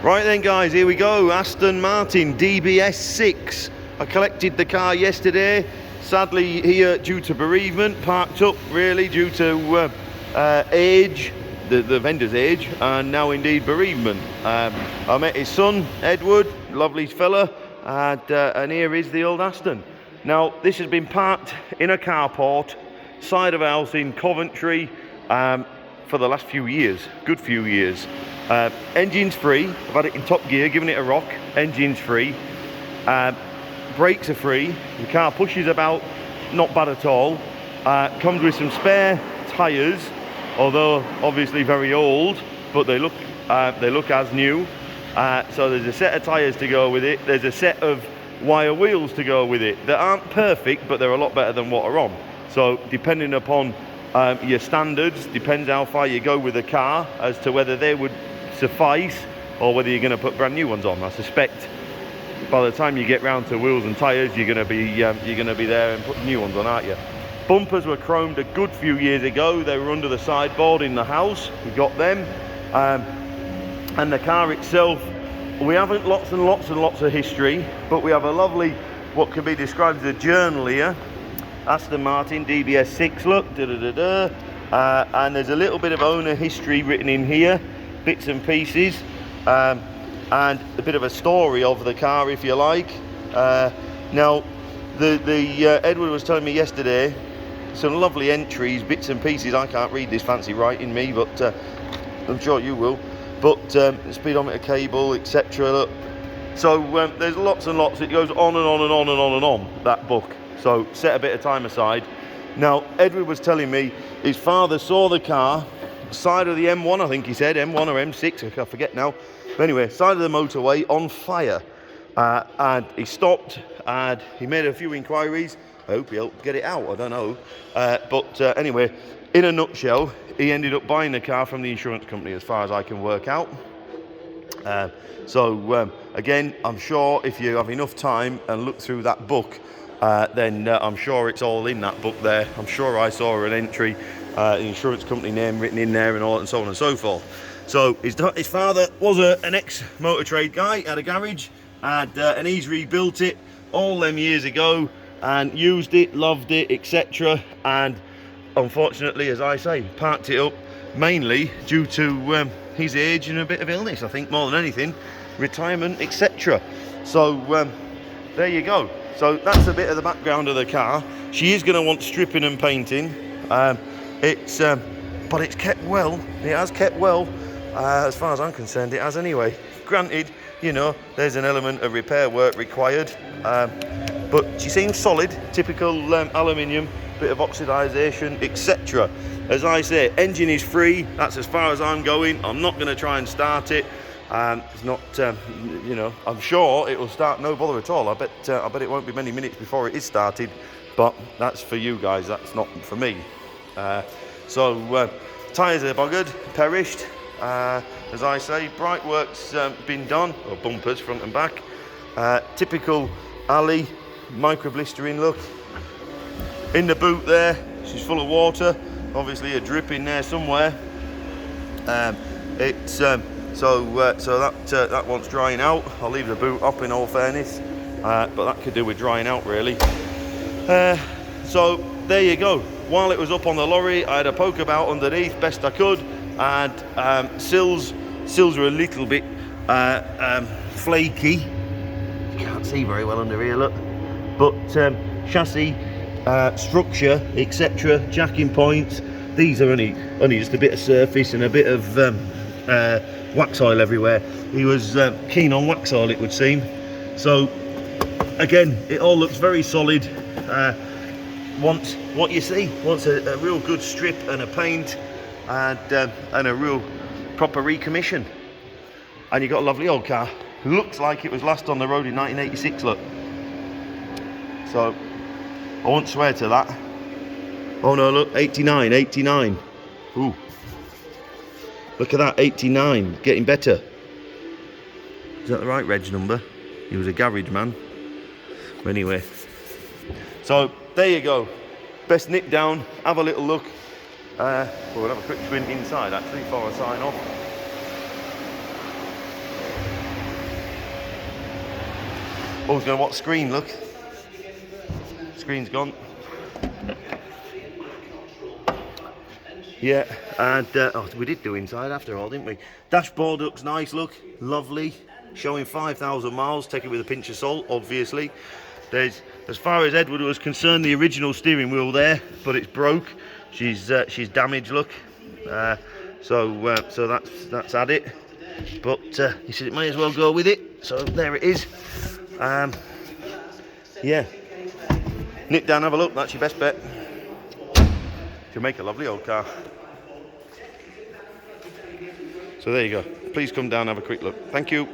Right then guys, here we go. Aston Martin DBS 6. I collected the car yesterday. Sadly here due to bereavement, parked up really due to age, the vendor's age, and now indeed bereavement. I met his son, Edward, lovely fella, and here is the old Aston. Now this has been parked in a carport, side of a house in Coventry, for the last few years, good few years. Engine's free. I've had it in top gear, giving it a rock. Engine's free. Brakes are free. The car pushes about, not bad at all. Comes with some spare tyres, although obviously very old, but they look as new. So there's a set of tyres to go with it. There's a set of wire wheels to go with it that aren't perfect, but they're a lot better than what are on. So depending upon your standards, depends how far you go with the car as to whether they would suffice or whether you're going to put brand new ones on. I suspect by the time you get round to wheels and tyres, you're going to be there and putting new ones on, aren't you? Bumpers were chromed a good few years ago. They were under the sideboard in the house. We got them, and the car itself, we haven't lots and lots and lots of history, but we have a lovely, what can be described as a journal here. Aston Martin DBS 6, look, and there's a little bit of owner history written in here, bits and pieces, and a bit of a story of the car, if you like. Now, Edward was telling me yesterday, some lovely entries, bits and pieces. I can't read this fancy writing, me, but I'm sure you will. But speedometer cable, etc. Look, so there's lots and lots. It goes on and on and on and on and on, that book. So set a bit of time aside. Now, Edward was telling me his father saw the car, side of the M1, I think he said, M1 or M6, I forget now. But anyway, side of the motorway on fire. And he stopped and he made a few inquiries. I hope he'll get it out, I don't know. But anyway, in a nutshell, he ended up buying the car from the insurance company, as far as I can work out. So again, I'm sure if you have enough time and look through that book, then I'm sure it's all in that book there. I'm sure I saw an entry, the insurance company name written in there and all, and so on and so forth. So his father was an ex-motor trade guy, had a garage, and he's rebuilt it all them years ago and used it, loved it, etc. And unfortunately, as I say, parked it up mainly due to his age and a bit of illness, I think, more than anything, retirement, etc. So there you go. So that's a bit of the background of the car. She is going to want stripping and painting. But it's kept well. It has kept well, as far as I'm concerned. It has anyway. Granted, you know, there's an element of repair work required, but she seems solid. Typical aluminium, bit of oxidisation, etc. As I say, engine is free. That's as far as I'm going. I'm not going to try and start it. It's not, you know, I'm sure it will start no bother at all. I bet it won't be many minutes before it is started, but that's for you guys, that's not for me. So tyres are buggered, perished, as I say. Bright work's been done, or bumpers front and back. Typical alley, micro blistering look. In the boot there, she's full of water, obviously a drip in there somewhere. So that wants drying out. I'll leave the boot up in all fairness, but that could do with drying out really. So there you go. While it was up on the lorry, I had a poke about underneath best I could, and sills are a little bit flaky. Can't see very well under here, look. But chassis, structure, etc., jacking points, these are only just a bit of surface and a bit of wax oil everywhere. He was keen on wax oil, it would seem. So again, it all looks very solid. Wants what you see, wants a real good strip and a paint, and a real proper recommission. And you got a lovely old car. Looks like it was last on the road in 1986, look. So I won't swear to that. Oh no, look, 89. Ooh. Look at that, 89, getting better. Is that the right reg number? He was a garage man. Anyway, so there you go. Best nip down, have a little look. We'll have a quick squint inside actually before I sign off. Oh, he's going to watch screen, look. Screen's gone. Yeah, and oh, we did do inside after all, didn't we? Dashboard looks nice, look, lovely. Showing 5,000 miles, take it with a pinch of salt, obviously. There's, as far as Edward was concerned, the original steering wheel there, but it's broke. She's damaged, look. So that's at it. But he said it may as well go with it, so there it is. Yeah. Nip down, have a look, that's your best bet. She'll make a lovely old car. So there you go. Please come down, have a quick look. Thank you.